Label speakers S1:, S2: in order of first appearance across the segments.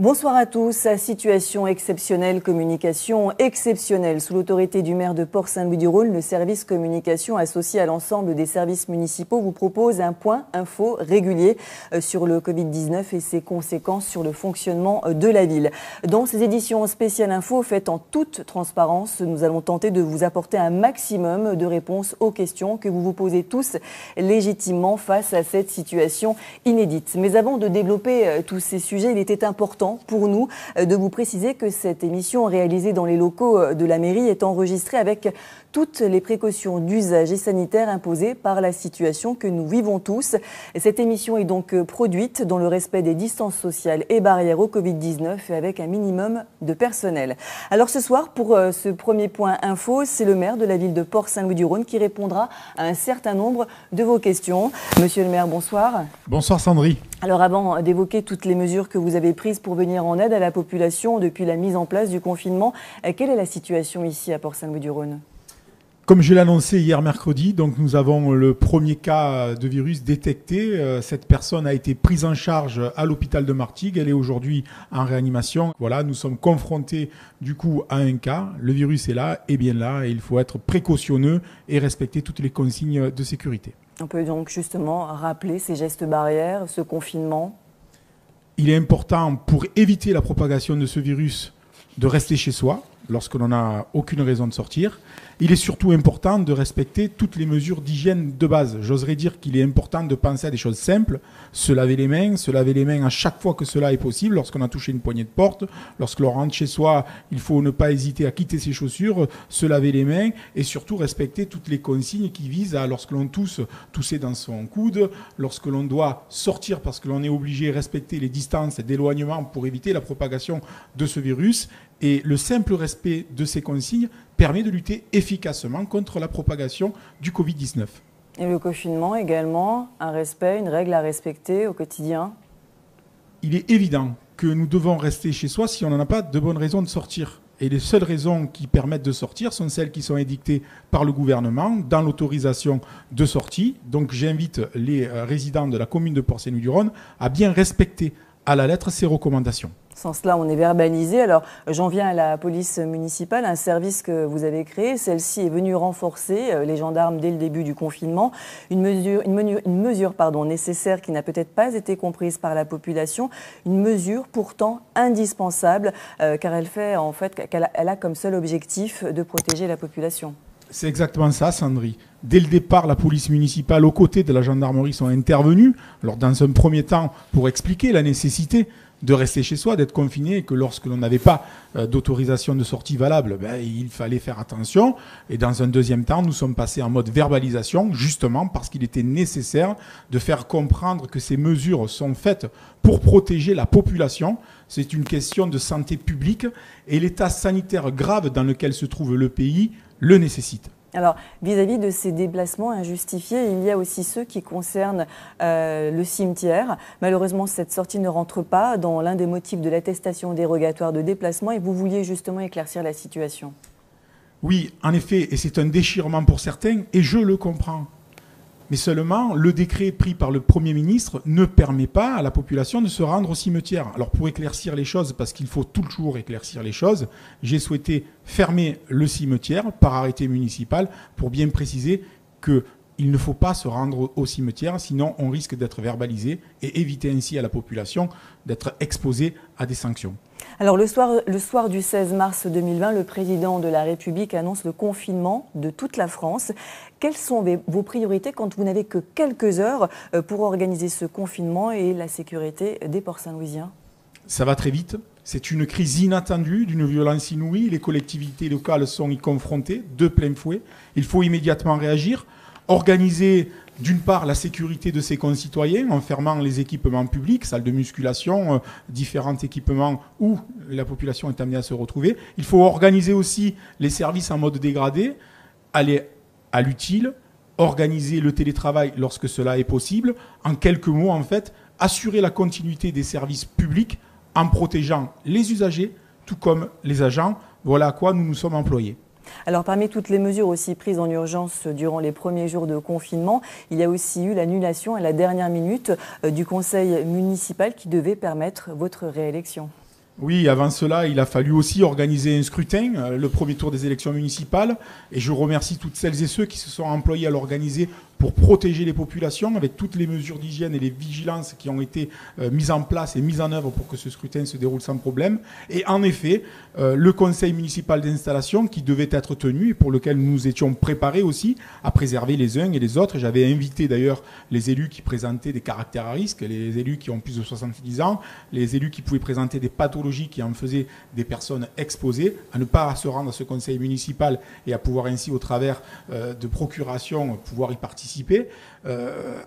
S1: Bonsoir à tous. Situation exceptionnelle, communication exceptionnelle. Sous l'autorité du maire de Port-Saint-Louis-du-Rhône, le service communication associé à l'ensemble des services municipaux vous propose un point info régulier sur le Covid-19 et ses conséquences sur le fonctionnement de la ville. Dans ces éditions spéciales info faites en toute transparence, nous allons tenter de vous apporter un maximum de réponses aux questions que vous vous posez tous légitimement face à cette situation inédite. Mais avant de développer tous ces sujets, il était important pour nous de vous préciser que cette émission réalisée dans les locaux de la mairie est enregistrée avec toutes les précautions d'usage et sanitaire imposées par la situation que nous vivons tous. Cette émission est donc produite dans le respect des distances sociales et barrières au Covid-19 et avec un minimum de personnel. Alors ce soir, pour ce premier point info, c'est le maire de la ville de Port-Saint-Louis-du-Rhône qui répondra à un certain nombre de vos questions. Monsieur le maire, bonsoir.
S2: Bonsoir Sandry.
S1: Alors avant d'évoquer toutes les mesures que vous avez prises pour venir en aide à la population depuis la mise en place du confinement, quelle est la situation ici à Port-Saint-Louis-du-Rhône ?
S2: Comme je l'ai annoncé hier mercredi, donc nous avons le premier cas de virus détecté. Cette personne a été prise en charge à l'hôpital de Martigues. Elle est aujourd'hui en réanimation. Voilà, nous sommes confrontés du coup à un cas. Le virus est là, et bien là, et il faut être précautionneux et respecter toutes les consignes de sécurité. On peut donc justement rappeler ces gestes barrières, ce confinement. Il est important pour éviter la propagation de ce virus de rester chez soi lorsque l'on n'a aucune raison de sortir. Il est surtout important de respecter toutes les mesures d'hygiène de base. J'oserais dire qu'il est important de penser à des choses simples, se laver les mains à chaque fois que cela est possible, lorsqu'on a touché une poignée de porte, lorsque l'on rentre chez soi, il faut ne pas hésiter à quitter ses chaussures, se laver les mains et surtout respecter toutes les consignes qui visent à, lorsque l'on tousser dans son coude, lorsque l'on doit sortir parce que l'on est obligé de respecter les distances d'éloignement pour éviter la propagation de ce virus. Et le simple respect de ces consignes permet de lutter efficacement contre la propagation du Covid-19.
S1: Et le confinement également, un respect, une règle à respecter au quotidien ?
S2: Il est évident que nous devons rester chez soi si on n'en a pas de bonnes raisons de sortir. Et les seules raisons qui permettent de sortir sont celles qui sont édictées par le gouvernement dans l'autorisation de sortie. Donc j'invite les résidents de la commune de Port-Saint-Louis-du-Rhône à bien respecter à la lettre ces recommandations.
S1: Sans cela, on est verbalisé. Alors, j'en viens à la police municipale, un service que vous avez créé. Celle-ci est venue renforcer les gendarmes dès le début du confinement. Une mesure nécessaire qui n'a peut-être pas été comprise par la population. Une mesure pourtant indispensable car elle a comme seul objectif de protéger la population.
S2: C'est exactement ça, Sandry. Dès le départ, la police municipale, aux côtés de la gendarmerie, sont intervenus. Alors, dans un premier temps, pour expliquer la nécessité de rester chez soi, d'être confiné, et que lorsque l'on n'avait pas d'autorisation de sortie valable, il fallait faire attention. Et dans un deuxième temps, nous sommes passés en mode verbalisation, justement parce qu'il était nécessaire de faire comprendre que ces mesures sont faites pour protéger la population. C'est une question de santé publique et l'état sanitaire grave dans lequel se trouve le pays le nécessite.
S1: Alors, vis-à-vis de ces déplacements injustifiés, il y a aussi ceux qui concernent le cimetière. Malheureusement, cette sortie ne rentre pas dans l'un des motifs de l'attestation dérogatoire de déplacement et vous vouliez justement éclaircir la situation.
S2: Oui, en effet, et c'est un déchirement pour certains, et je le comprends. Mais seulement, le décret pris par le Premier ministre ne permet pas à la population de se rendre au cimetière. Alors pour éclaircir les choses, parce qu'il faut toujours éclaircir les choses, j'ai souhaité fermer le cimetière par arrêté municipal pour bien préciser qu'il ne faut pas se rendre au cimetière, sinon on risque d'être verbalisé et éviter ainsi à la population d'être exposée à des sanctions.
S1: Alors le soir du 16 mars 2020, le président de la République annonce le confinement de toute la France. Quelles sont vos priorités quand vous n'avez que quelques heures pour organiser ce confinement et la sécurité des Port-Saint-Louisiens ?
S2: Ça va très vite. C'est une crise inattendue, d'une violence inouïe. Les collectivités locales sont y confrontées de plein fouet. Il faut immédiatement réagir, organiser d'une part la sécurité de ses concitoyens en fermant les équipements publics, salles de musculation, différents équipements où la population est amenée à se retrouver. Il faut organiser aussi les services en mode dégradé, aller à l'utile, organiser le télétravail lorsque cela est possible. En quelques mots, en fait, assurer la continuité des services publics en protégeant les usagers, tout comme les agents. Voilà à quoi nous nous sommes employés.
S1: Alors parmi toutes les mesures aussi prises en urgence durant les premiers jours de confinement, il y a aussi eu l'annulation à la dernière minute du conseil municipal qui devait permettre votre réélection.
S2: Oui, avant cela, il a fallu aussi organiser un scrutin, le premier tour des élections municipales. Et je remercie toutes celles et ceux qui se sont employés à l'organiser pour protéger les populations avec toutes les mesures d'hygiène et les vigilances qui ont été mises en place et mises en œuvre pour que ce scrutin se déroule sans problème. Et en effet, le conseil municipal d'installation qui devait être tenu et pour lequel nous étions préparés aussi à préserver les uns et les autres. J'avais invité d'ailleurs les élus qui présentaient des caractères à risque, les élus qui ont plus de 70 ans, les élus qui pouvaient présenter des pathologies qui en faisaient des personnes exposées, à ne pas se rendre à ce conseil municipal et à pouvoir ainsi, au travers de procuration, pouvoir y participer,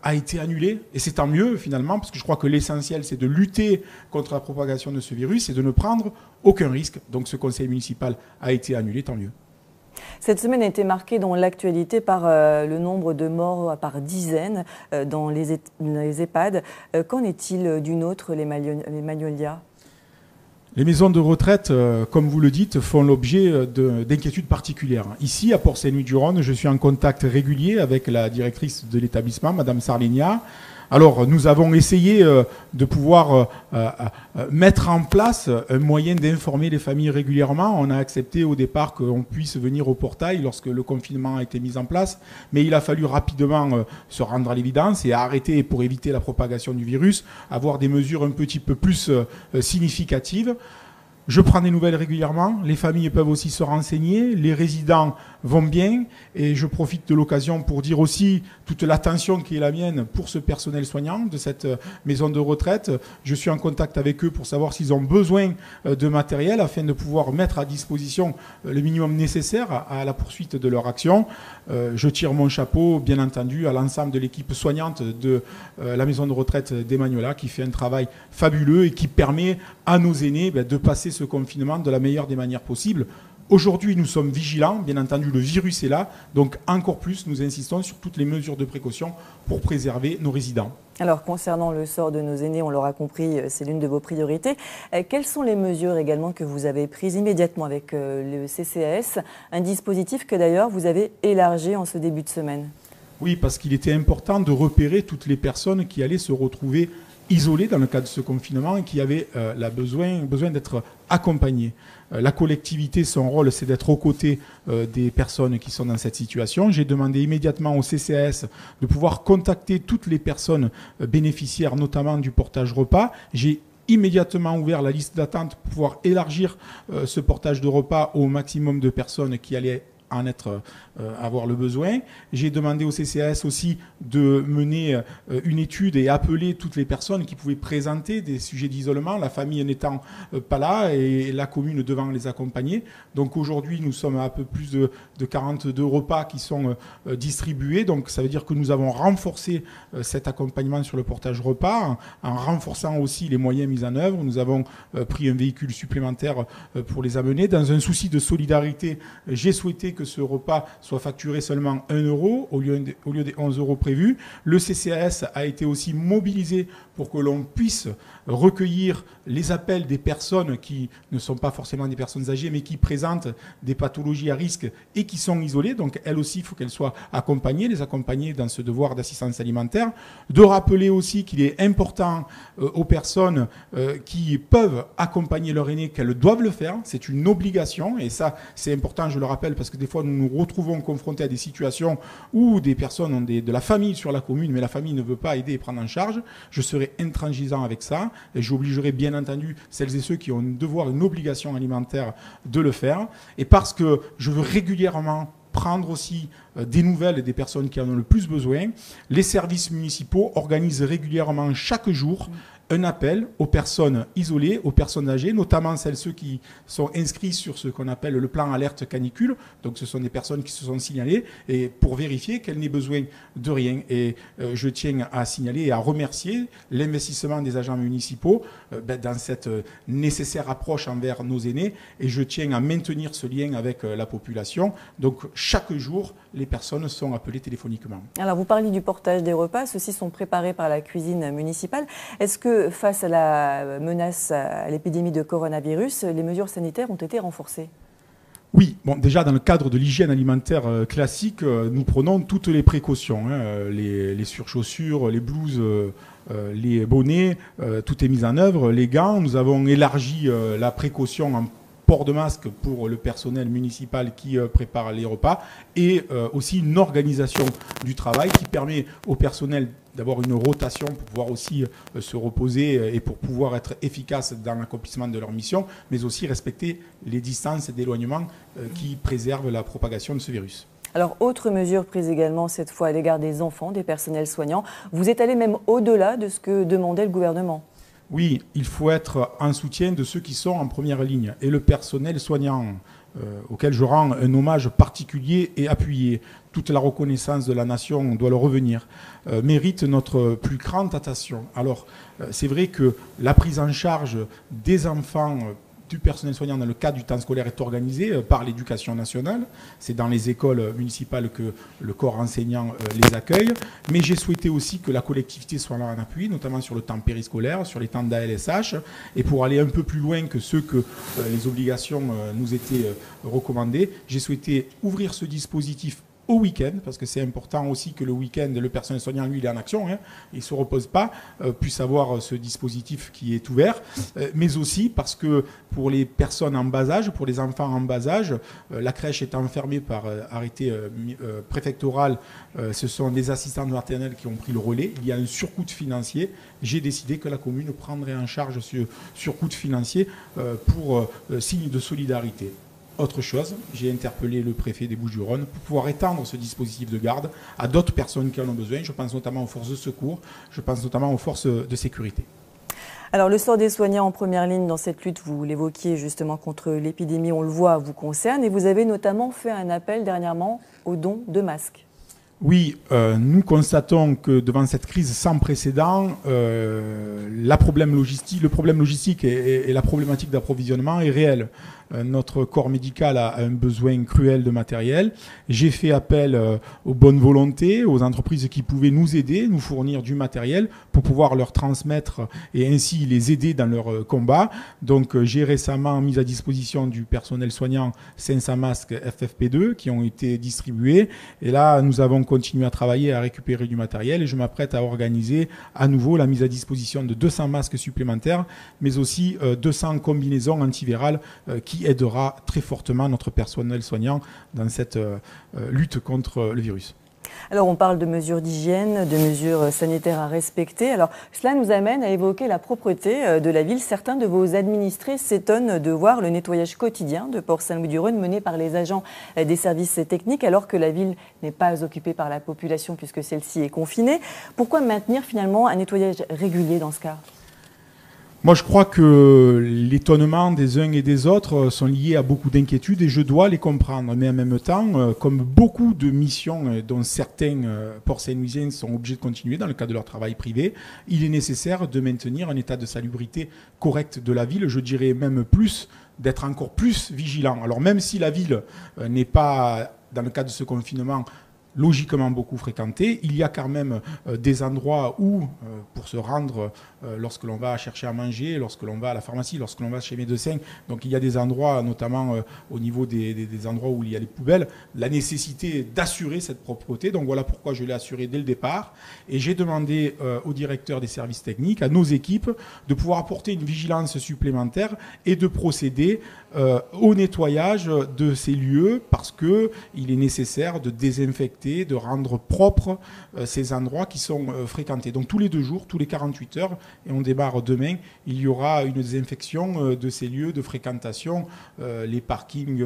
S2: a été annulé. Et c'est tant mieux finalement, parce que je crois que l'essentiel, c'est de lutter contre la propagation de ce virus et de ne prendre aucun risque. Donc ce conseil municipal a été annulé, tant mieux.
S1: Cette semaine a été marquée dans l'actualité par le nombre de morts par dizaines dans les EHPAD. Qu'en est-il d'une autre, les Magnolia ?
S2: Les maisons de retraite, comme vous le dites, font l'objet d'inquiétudes particulières. Ici, à Port-Saint-Louis-du-Rhône, je suis en contact régulier avec la directrice de l'établissement, Madame Sarlénia. Alors, nous avons essayé de pouvoir mettre en place un moyen d'informer les familles régulièrement. On a accepté au départ qu'on puisse venir au portail lorsque le confinement a été mis en place, mais il a fallu rapidement se rendre à l'évidence et arrêter, pour éviter la propagation du virus, avoir des mesures un petit peu plus significatives. Je prends des nouvelles régulièrement, les familles peuvent aussi se renseigner, les résidents vont bien et je profite de l'occasion pour dire aussi toute l'attention qui est la mienne pour ce personnel soignant de cette maison de retraite. Je suis en contact avec eux pour savoir s'ils ont besoin de matériel afin de pouvoir mettre à disposition le minimum nécessaire à la poursuite de leur action. Je tire mon chapeau, bien entendu, à l'ensemble de l'équipe soignante de la maison de retraite des Magnolia qui fait un travail fabuleux et qui permet à nos aînés de passer ce confinement de la meilleure des manières possibles. Aujourd'hui, nous sommes vigilants. Bien entendu, le virus est là. Donc, encore plus, nous insistons sur toutes les mesures de précaution pour préserver nos résidents. Alors, concernant le sort de nos aînés, on l'aura compris, c'est l'une de vos priorités. Quelles sont les mesures également que vous avez prises immédiatement avec le CCAS, un dispositif que d'ailleurs vous avez élargi en ce début de semaine? Oui, parce qu'il était important de repérer toutes les personnes qui allaient se retrouver isolés dans le cadre de ce confinement et qui avaient besoin d'être accompagnés. La collectivité, son rôle, c'est d'être aux côtés des personnes qui sont dans cette situation. J'ai demandé immédiatement au CCAS de pouvoir contacter toutes les personnes bénéficiaires, notamment du portage repas. J'ai immédiatement ouvert la liste d'attente pour pouvoir élargir ce portage de repas au maximum de personnes qui allaient avoir le besoin. J'ai demandé au CCAS aussi de mener une étude et appeler toutes les personnes qui pouvaient présenter des sujets d'isolement, la famille n'étant pas là et la commune devant les accompagner. Donc aujourd'hui, nous sommes à un peu plus de 42 repas qui sont distribués. Donc ça veut dire que nous avons renforcé cet accompagnement sur le portage repas en renforçant aussi les moyens mis en œuvre. Nous avons pris un véhicule supplémentaire pour les amener. Dans un souci de solidarité, j'ai souhaité que ce repas soit facturé seulement 1 € au lieu des 11 € prévus. Le CCAS a été aussi mobilisé pour que l'on puisse recueillir les appels des personnes qui ne sont pas forcément des personnes âgées, mais qui présentent des pathologies à risque et qui sont isolées. Donc, elles aussi, il faut qu'elles soient accompagnées, les accompagner dans ce devoir d'assistance alimentaire. De rappeler aussi qu'il est important aux personnes qui peuvent accompagner leur aîné, qu'elles doivent le faire. C'est une obligation. Et ça, c'est important, je le rappelle, parce que des fois, nous nous retrouvons confrontés à des situations où des personnes ont de la famille sur la commune, mais la famille ne veut pas aider et prendre en charge. Je serai intransigeant avec ça et j'obligerai bien entendu celles et ceux qui ont un devoir, une obligation alimentaire de le faire. Et parce que je veux régulièrement prendre aussi des nouvelles des personnes qui en ont le plus besoin, les services municipaux organisent régulièrement chaque jour un appel aux personnes isolées, aux personnes âgées, notamment ceux qui sont inscrits sur ce qu'on appelle le plan alerte canicule. Donc ce sont des personnes qui se sont signalées et pour vérifier qu'elles n'aient besoin de rien. Et je tiens à signaler et à remercier l'investissement des agents municipaux dans cette nécessaire approche envers nos aînés. Et je tiens à maintenir ce lien avec la population. Donc chaque jour, les personnes sont appelées téléphoniquement. Alors vous parlez du portage des repas, ceux-ci sont préparés par la cuisine municipale. Est-ce que face à la menace, à l'épidémie de coronavirus, les mesures sanitaires ont été renforcées? Oui, bon, déjà dans le cadre de l'hygiène alimentaire classique, nous prenons toutes les précautions, hein, les surchaussures, les blouses, les bonnets, tout est mis en œuvre, les gants. Nous avons élargi la précaution en port de masque pour le personnel municipal qui prépare les repas et aussi une organisation du travail qui permet au personnel d'avoir une rotation pour pouvoir aussi se reposer et pour pouvoir être efficace dans l'accomplissement de leur mission, mais aussi respecter les distances d'éloignement qui préservent la propagation de ce virus.
S1: Alors, autre mesure prise également cette fois à l'égard des enfants, des personnels soignants. Vous êtes allé même au-delà de ce que demandait le gouvernement.
S2: Oui, il faut être en soutien de ceux qui sont en première ligne et le personnel soignant, auquel je rends un hommage particulier et appuyé. Toute la reconnaissance de la nation doit leur revenir, mérite notre plus grande attention. Alors, c'est vrai que la prise en charge des enfants du personnel soignant dans le cadre du temps scolaire est organisée par l'éducation nationale. C'est dans les écoles municipales que le corps enseignant les accueille. Mais j'ai souhaité aussi que la collectivité soit là en appui, notamment sur le temps périscolaire, sur les temps d'ALSH. Et pour aller un peu plus loin que ce que les obligations nous étaient recommandées, j'ai souhaité ouvrir ce dispositif au week-end, parce que c'est important aussi que le week-end, le personnel soignant, lui, il est en action, hein, il ne se repose pas, puisse avoir ce dispositif qui est ouvert, mais aussi parce que pour les personnes en bas âge, pour les enfants en bas âge, la crèche étant fermée par arrêté préfectoral, ce sont des assistants maternels qui ont pris le relais, il y a un surcoût financier, j'ai décidé que la commune prendrait en charge ce surcoût financier pour signe de solidarité. Autre chose, j'ai interpellé le préfet des Bouches-du-Rhône pour pouvoir étendre ce dispositif de garde à d'autres personnes qui en ont besoin. Je pense notamment aux forces de secours, je pense notamment aux forces de sécurité.
S1: Alors le sort des soignants en première ligne dans cette lutte, vous l'évoquiez justement contre l'épidémie, on le voit, vous concerne et vous avez notamment fait un appel dernièrement au don de masques.
S2: Oui, nous constatons que devant cette crise sans précédent, le problème logistique et la problématique d'approvisionnement est réelle. Notre corps médical a un besoin cruel de matériel. J'ai fait appel aux bonnes volontés, aux entreprises qui pouvaient nous aider, nous fournir du matériel pour pouvoir leur transmettre et ainsi les aider dans leur combat. Donc j'ai récemment mis à disposition du personnel soignant 500 masques FFP2 qui ont été distribués. Et là, nous avons continué à travailler, à récupérer du matériel et je m'apprête à organiser à nouveau la mise à disposition de 200 masques supplémentaires, mais aussi 200 combinaisons antivirales qui aidera très fortement notre personnel soignant dans cette lutte contre le virus.
S1: Alors on parle de mesures d'hygiène, de mesures sanitaires à respecter. Alors cela nous amène à évoquer la propreté de la ville. Certains de vos administrés s'étonnent de voir le nettoyage quotidien de Port-Saint-Louis-du-Rhône mené par les agents des services techniques alors que la ville n'est pas occupée par la population puisque celle-ci est confinée. Pourquoi maintenir finalement un nettoyage régulier dans ce cas ?
S2: Moi, je crois que l'étonnement des uns et des autres sont liés à beaucoup d'inquiétudes et je dois les comprendre. Mais en même temps, comme beaucoup de missions dont certains Port-Saint-Louisiens sont obligés de continuer dans le cadre de leur travail privé, il est nécessaire de maintenir un état de salubrité correct de la ville. Je dirais même plus, d'être encore plus vigilant. Alors même si la ville n'est pas, dans le cadre de ce confinement, logiquement beaucoup fréquenté, il y a quand même des endroits où, pour se rendre, lorsque l'on va chercher à manger, lorsque l'on va à la pharmacie, lorsque l'on va chez médecin, donc il y a des endroits, notamment au niveau des endroits où il y a les poubelles, la nécessité d'assurer cette propreté. Donc voilà pourquoi je l'ai assuré dès le départ. Et j'ai demandé au directeur des services techniques, à nos équipes, de pouvoir apporter une vigilance supplémentaire et de procéder au nettoyage de ces lieux parce qu'il est nécessaire de désinfecter, de rendre propres ces endroits qui sont fréquentés. Donc tous les 2 jours, tous les 48 heures, et on démarre demain, il y aura une désinfection de ces lieux de fréquentation, les parkings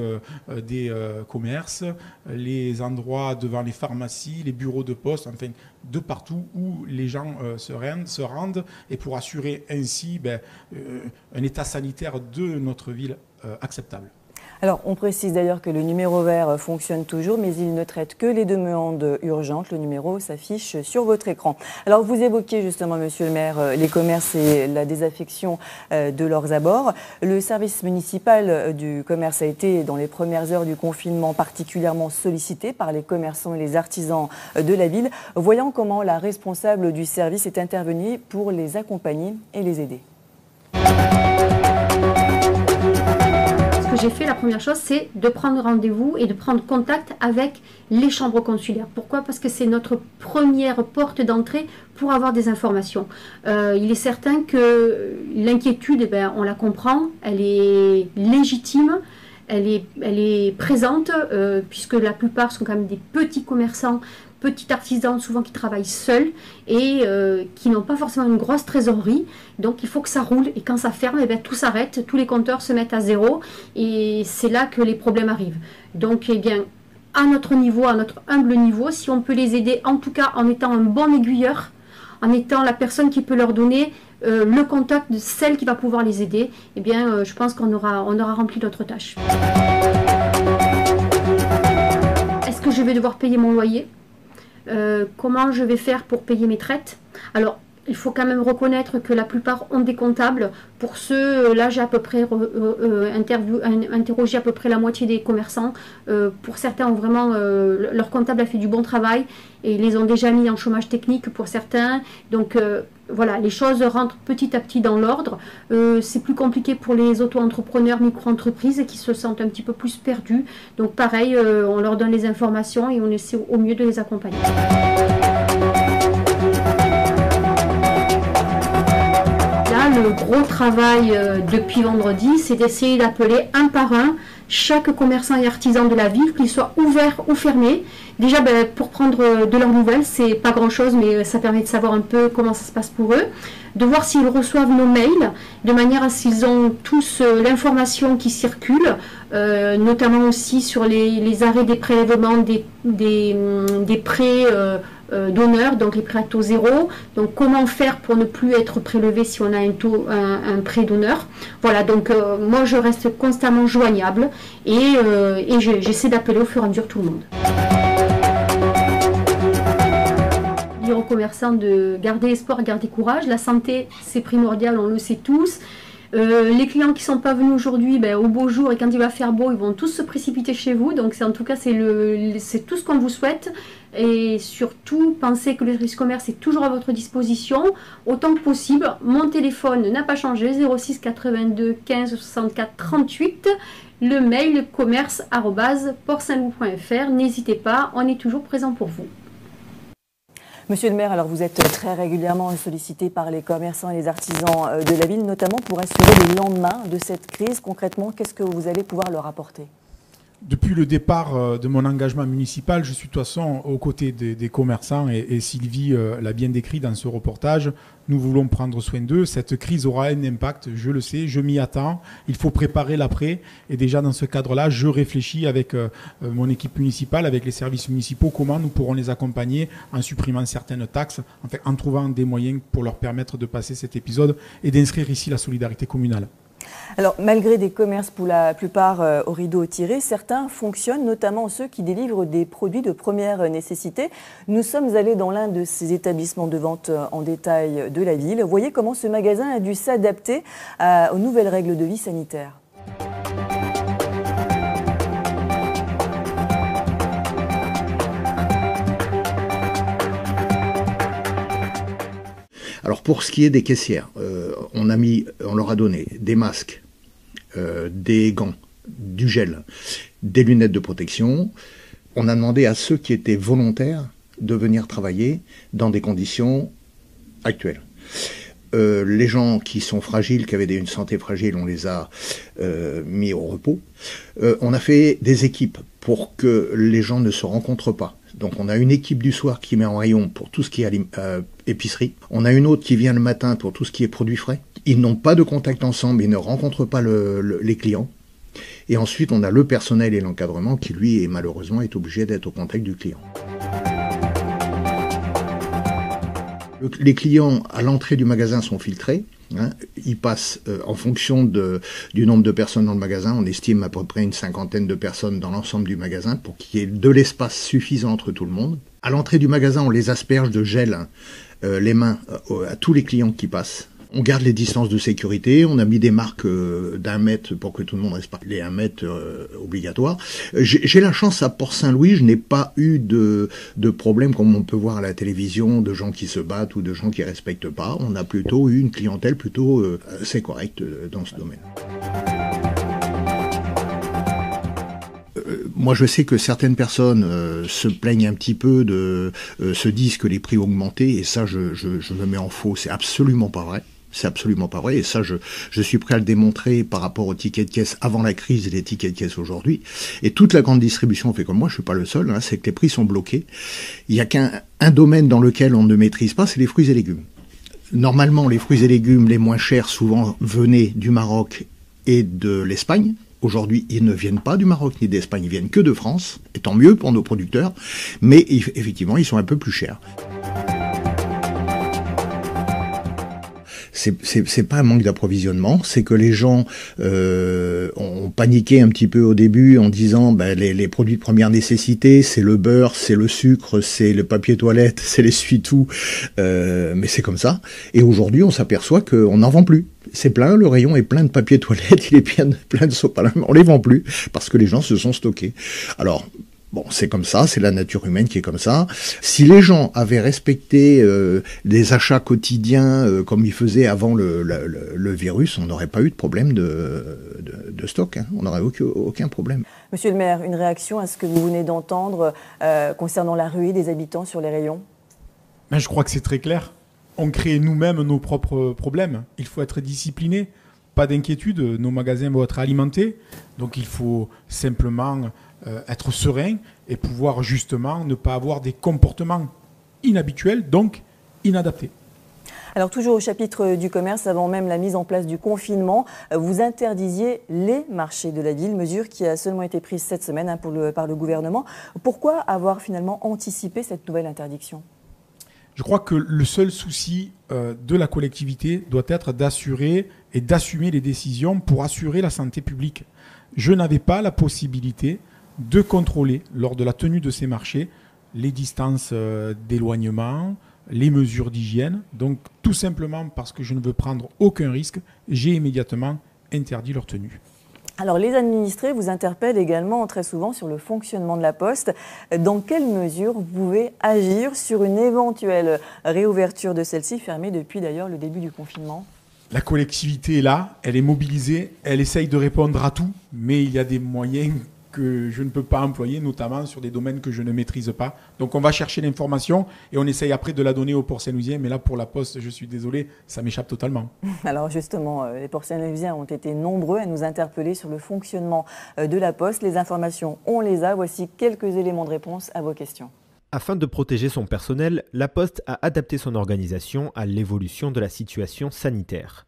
S2: des commerces, les endroits devant les pharmacies, les bureaux de poste, enfin de partout où les gens se rendent et pour assurer ainsi un état sanitaire de notre ville acceptable.
S1: Alors, on précise d'ailleurs que le numéro vert fonctionne toujours, mais il ne traite que les demandes urgentes. Le numéro s'affiche sur votre écran. Alors, vous évoquiez justement, monsieur le maire, les commerces et la désaffection de leurs abords. Le service municipal du commerce a été, dans les premières heures du confinement, particulièrement sollicité par les commerçants et les artisans de la ville. Voyons comment la responsable du service est intervenue pour les accompagner et les aider.
S3: Ce que j'ai fait, la première chose, c'est de prendre rendez-vous et de prendre contact avec les chambres consulaires. Pourquoi? Parce que c'est notre première porte d'entrée pour avoir des informations. Il est certain que l'inquiétude, eh ben, on la comprend, elle est légitime, elle est présente, puisque la plupart sont quand même des petits commerçants, petits artisans, souvent qui travaillent seuls et qui n'ont pas forcément une grosse trésorerie. Donc il faut que ça roule, et quand ça ferme, eh bien, tout s'arrête, tous les compteurs se mettent à zéro, et c'est là que les problèmes arrivent. Donc eh bien, à notre niveau, à notre humble niveau, si on peut les aider, en tout cas en étant un bon aiguilleur, en étant la personne qui peut leur donner le contact de celle qui va pouvoir les aider, eh bien, je pense qu'on aura rempli notre tâche. Est-ce que je vais devoir payer mon loyer? Comment je vais faire pour payer mes traites? Alors, il faut quand même reconnaître que la plupart ont des comptables. Pour ceux, là j'ai à peu près interrogé à peu près la moitié des commerçants. Pour certains, ont vraiment, leur comptable a fait du bon travail et ils les ont déjà mis en chômage technique pour certains. Donc voilà, les choses rentrent petit à petit dans l'ordre. C'est plus compliqué pour les auto-entrepreneurs, micro-entreprises qui se sentent un petit peu plus perdus. Donc pareil, on leur donne les informations et on essaie au mieux de les accompagner. Le gros travail depuis vendredi, c'est d'essayer d'appeler un par un chaque commerçant et artisan de la ville, qu'il soit ouvert ou fermé. Déjà, pour prendre de leurs nouvelles, c'est pas grand chose, mais ça permet de savoir un peu comment ça se passe pour eux. De voir s'ils reçoivent nos mails, de manière à ce qu'ils ont tous l'information qui circule, notamment aussi sur les arrêts des prélèvements, des prêts d'honneur, donc les prêts à taux zéro. Donc comment faire pour ne plus être prélevé si on a un prêt d'honneur. Voilà, donc moi je reste constamment joignable et j'essaie d'appeler au fur et à mesure tout le monde. Dire aux commerçants de garder espoir, garder courage. La santé, c'est primordial, on le sait tous. Les clients qui ne sont pas venus aujourd'hui, au beau jour, et quand il va faire beau, ils vont tous se précipiter chez vous. Donc en tout cas, c'est tout ce qu'on vous souhaite. Et surtout, pensez que le service commerce est toujours à votre disposition, autant que possible. Mon téléphone n'a pas changé, 06 82 15 64 38. Le mail commerce@portsaintloup.fr. N'hésitez pas, on est toujours présent pour vous.
S1: Monsieur le maire, alors vous êtes très régulièrement sollicité par les commerçants et les artisans de la ville, notamment pour assurer les lendemains de cette crise. Concrètement, qu'est-ce que vous allez pouvoir leur apporter ?
S2: Depuis le départ de mon engagement municipal, je suis de toute façon aux côtés des commerçants et Sylvie l'a bien décrit dans ce reportage. Nous voulons prendre soin d'eux. Cette crise aura un impact, je le sais, je m'y attends. Il faut préparer l'après. Et déjà dans ce cadre-là, je réfléchis avec mon équipe municipale, avec les services municipaux, comment nous pourrons les accompagner en supprimant certaines taxes, en trouvant des moyens pour leur permettre de passer cet épisode et d'inscrire ici la solidarité communale.
S1: Alors, malgré des commerces pour la plupart au rideau tiré, certains fonctionnent, notamment ceux qui délivrent des produits de première nécessité. Nous sommes allés dans l'un de ces établissements de vente en détail de la ville. Voyez comment ce magasin a dû s'adapter aux nouvelles règles de vie sanitaire.
S4: Alors pour ce qui est des caissières, on leur a donné des masques, des gants, du gel, des lunettes de protection. On a demandé à ceux qui étaient volontaires de venir travailler dans des conditions actuelles. Les gens qui sont fragiles, qui avaient une santé fragile, on les a mis au repos. On a fait des équipes pour que les gens ne se rencontrent pas. Donc on a une équipe du soir qui met en rayon pour tout ce qui est épicerie. On a une autre qui vient le matin pour tout ce qui est produits frais. Ils n'ont pas de contact ensemble, ils ne rencontrent pas les clients. Et ensuite on a le personnel et l'encadrement qui lui malheureusement est obligé d'être au contact du client. Les clients à l'entrée du magasin sont filtrés. Ils passent en fonction du nombre de personnes dans le magasin. On estime à peu près une cinquantaine de personnes dans l'ensemble du magasin pour qu'il y ait de l'espace suffisant entre tout le monde. À l'entrée du magasin, on les asperge de gel les mains à tous les clients qui passent. On garde les distances de sécurité, on a mis des marques d'1 mètre pour que tout le monde respecte les 1 mètre obligatoires. J'ai la chance à Port-Saint-Louis, je n'ai pas eu de problème comme on peut voir à la télévision, de gens qui se battent ou de gens qui respectent pas. On a plutôt eu une clientèle plutôt assez correcte dans ce domaine. moi je sais que certaines personnes se plaignent un petit peu se disent que les prix ont augmenté, et ça je me mets en faux, c'est absolument pas vrai. C'est absolument pas vrai, et ça je suis prêt à le démontrer par rapport aux tickets de caisse avant la crise et les tickets de caisse aujourd'hui. Et toute la grande distribution fait comme moi, je suis pas le seul, c'est que les prix sont bloqués. Il y a qu'un domaine dans lequel on ne maîtrise pas, c'est les fruits et légumes. Normalement, les fruits et légumes les moins chers souvent venaient du Maroc et de l'Espagne. Aujourd'hui, ils ne viennent pas du Maroc ni d'Espagne, ils viennent que de France, et tant mieux pour nos producteurs, mais effectivement, ils sont un peu plus chers. C'est pas un manque d'approvisionnement, c'est que les gens ont paniqué un petit peu au début en disant les produits de première nécessité, c'est le beurre, c'est le sucre, c'est le papier toilette, c'est l'essuie-tout, mais c'est comme ça. Et aujourd'hui, on s'aperçoit qu'on n'en vend plus. C'est plein, le rayon est plein de papier toilette, il est plein de sopalin, on les vend plus parce que les gens se sont stockés. Alors, bon, c'est comme ça, c'est la nature humaine qui est comme ça. Si les gens avaient respecté les achats quotidiens comme ils faisaient avant le virus, on n'aurait pas eu de problème de stock. On n'aurait aucun problème.
S1: Monsieur le maire, une réaction à ce que vous venez d'entendre concernant la ruée des habitants sur les rayons?
S2: Je crois que c'est très clair. On crée nous-mêmes nos propres problèmes. Il faut être discipliné. Pas d'inquiétude, nos magasins vont être alimentés. Donc il faut simplement être serein et pouvoir justement ne pas avoir des comportements inhabituels, donc inadaptés.
S1: Alors toujours au chapitre du commerce, avant même la mise en place du confinement, vous interdisiez les marchés de la ville, mesure qui a seulement été prise cette semaine par le gouvernement. Pourquoi avoir finalement anticipé cette nouvelle interdiction ?
S2: Je crois que le seul souci de la collectivité doit être d'assurer et d'assumer les décisions pour assurer la santé publique. Je n'avais pas la possibilité de contrôler, lors de la tenue de ces marchés, les distances d'éloignement, les mesures d'hygiène. Donc, tout simplement parce que je ne veux prendre aucun risque, j'ai immédiatement interdit leur tenue.
S1: Alors, les administrés vous interpellent également très souvent sur le fonctionnement de la Poste. Dans quelle mesure vous pouvez agir sur une éventuelle réouverture de celle-ci, fermée depuis d'ailleurs le début du confinement ?
S2: La collectivité est là, elle est mobilisée, elle essaye de répondre à tout, mais il y a des moyens que je ne peux pas employer, notamment sur des domaines que je ne maîtrise pas. Donc on va chercher l'information et on essaye après de la donner aux Port-Saint-Louisiens, mais là pour la Poste, je suis désolé, ça m'échappe totalement. Alors justement, les Port-Saint-Louisiens ont été nombreux à nous interpeller sur le fonctionnement de la Poste. Les informations, on les a. Voici quelques éléments de réponse à vos questions.
S5: Afin de protéger son personnel, la Poste a adapté son organisation à l'évolution de la situation sanitaire.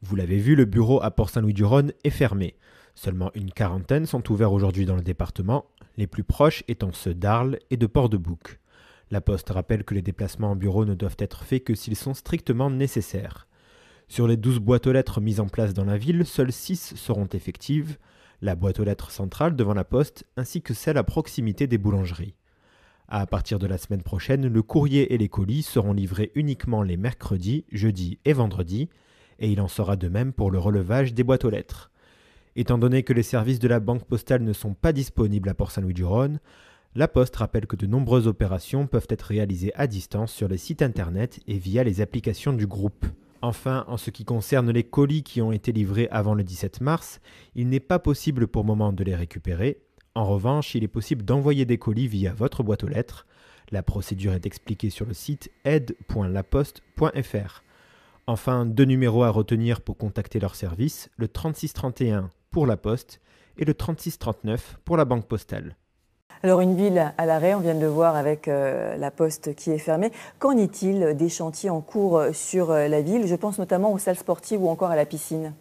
S5: Vous l'avez vu, le bureau à Port-Saint-Louis-du-Rhône est fermé. Seulement une quarantaine sont ouverts aujourd'hui dans le département, les plus proches étant ceux d'Arles et de Port-de-Bouc. La Poste rappelle que les déplacements en bureau ne doivent être faits que s'ils sont strictement nécessaires. Sur les 12 boîtes aux lettres mises en place dans la ville, seules 6 seront effectives, la boîte aux lettres centrale devant la Poste ainsi que celle à proximité des boulangeries. À partir de la semaine prochaine, le courrier et les colis seront livrés uniquement les mercredis, jeudis et vendredis, et il en sera de même pour le relevage des boîtes aux lettres. Étant donné que les services de la Banque Postale ne sont pas disponibles à Port-Saint-Louis-du-Rhône, la Poste rappelle que de nombreuses opérations peuvent être réalisées à distance sur les sites internet et via les applications du groupe. Enfin, en ce qui concerne les colis qui ont été livrés avant le 17 mars, il n'est pas possible pour le moment de les récupérer. En revanche, il est possible d'envoyer des colis via votre boîte aux lettres. La procédure est expliquée sur le site aide.laposte.fr. Enfin, 2 numéros à retenir pour contacter leur service, le 3631 pour la Poste et le 3639 pour la Banque Postale.
S1: Alors une ville à l'arrêt, on vient de le voir avec la Poste qui est fermée. Qu'en est-il des chantiers en cours sur la ville? Je pense notamment aux salles sportives ou encore à la piscine.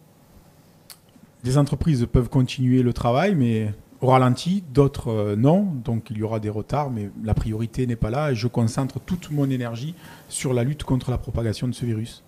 S2: Des entreprises peuvent continuer le travail, mais au ralenti, d'autres non. Donc il y aura des retards, mais la priorité n'est pas là et je concentre toute mon énergie sur la lutte contre la propagation de ce virus.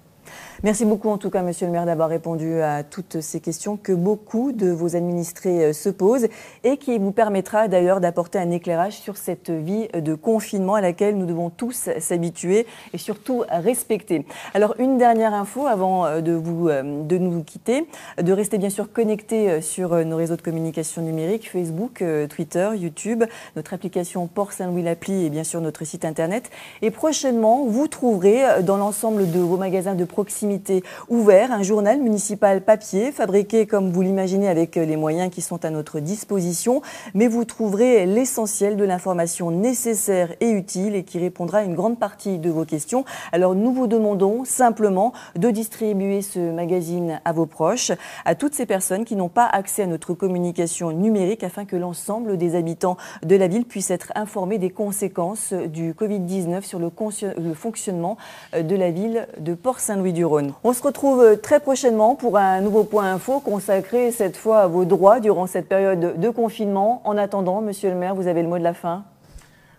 S1: Merci beaucoup en tout cas, monsieur le maire, d'avoir répondu à toutes ces questions que beaucoup de vos administrés se posent et qui vous permettra d'ailleurs d'apporter un éclairage sur cette vie de confinement à laquelle nous devons tous s'habituer et surtout respecter. Alors une dernière info avant de nous quitter, de rester bien sûr connectés sur nos réseaux de communication numérique, Facebook, Twitter, YouTube, notre application Port Saint-Louis l'appli et bien sûr notre site internet. Et prochainement, vous trouverez dans l'ensemble de vos magasins de produits proximité ouvert, un journal municipal papier, fabriqué comme vous l'imaginez avec les moyens qui sont à notre disposition, mais vous trouverez l'essentiel de l'information nécessaire et utile et qui répondra à une grande partie de vos questions. Alors nous vous demandons simplement de distribuer ce magazine à vos proches, à toutes ces personnes qui n'ont pas accès à notre communication numérique afin que l'ensemble des habitants de la ville puissent être informés des conséquences du Covid-19 sur le fonctionnement de la ville de Port-Saint-Louis-du-Rhône. On se retrouve très prochainement pour un nouveau point info consacré cette fois à vos droits durant cette période de confinement. En attendant, monsieur le maire, vous avez le mot de la fin.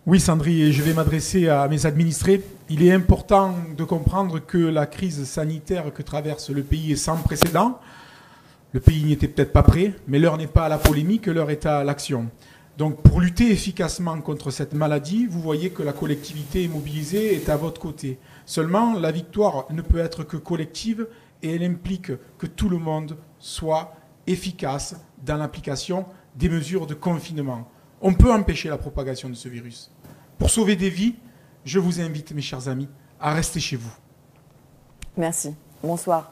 S2: Oui, Sandrine, et je vais m'adresser à mes administrés. Il est important de comprendre que la crise sanitaire que traverse le pays est sans précédent. Le pays n'y était peut-être pas prêt, mais l'heure n'est pas à la polémique, l'heure est à l'action. Donc pour lutter efficacement contre cette maladie, vous voyez que la collectivité mobilisée est à votre côté. Seulement, la victoire ne peut être que collective et elle implique que tout le monde soit efficace dans l'application des mesures de confinement. On peut empêcher la propagation de ce virus. Pour sauver des vies, je vous invite, mes chers amis, à rester chez vous.
S1: Merci. Bonsoir.